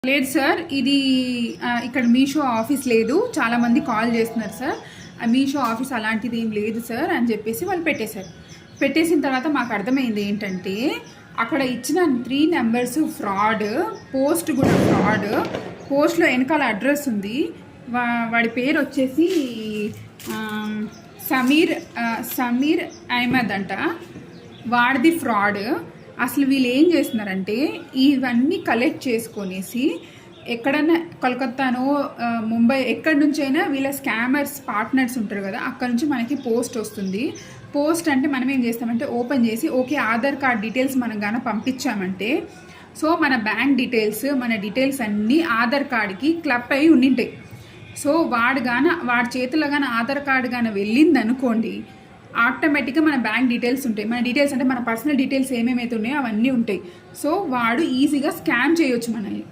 లేదు సార్, ఇది ఇక్కడ మీషో ఆఫీస్ లేదు, చాలామంది కాల్ చేస్తున్నారు సార్. మీషో ఆఫీస్ అలాంటిది ఏం లేదు సార్ అని చెప్పేసి వాళ్ళు పెట్టేశారు. పెట్టేసిన తర్వాత మాకు అర్థమైంది ఏంటంటే అక్కడ ఇచ్చిన 3 నెంబర్స్ ఫ్రాడ్, పోస్ట్ కూడా ఫ్రాడ్. పోస్ట్లో వెనకాల అడ్రస్ ఉంది, వాడి పేరు వచ్చేసి సమీర్ అహ్మద్ అంట, వాడిది ఫ్రాడ్. అసలు వీళ్ళు ఏం చేస్తున్నారంటే ఇవన్నీ కలెక్ట్ చేసుకొనేసి ఎక్కడన్నా కలకత్తానో ముంబై ఎక్కడి నుంచైనా వీళ్ళ స్కామర్స్ పార్ట్నర్స్ ఉంటారు కదా, అక్కడ నుంచి మనకి పోస్ట్ వస్తుంది. పోస్ట్ అంటే మనం ఏం చేస్తామంటే ఓపెన్ చేసి ఓకే ఆధార్ కార్డ్ డీటెయిల్స్ మనం గాన పంపించామంటే సో మన బ్యాంక్ డీటెయిల్స్ మన డీటెయిల్స్ అన్నీ ఆధార్ కార్డ్కి క్లబ్ అయి ఉండింటాయి. సో వాడి చేతిలో కానీ ఆధార్ కార్డు కానీ వెళ్ళింది అనుకోండి, ఆటోమేటిక్గా మన బ్యాంక్ డీటెయిల్స్ ఉంటాయి. మన డీటెయిల్స్ అంటే మన పర్సనల్ డీటెయిల్స్ ఏమేమైతే ఉన్నాయో అవన్నీ ఉంటాయి. సో వాడు ఈజీగా స్కామ్ చేయొచ్చు మనల్ని.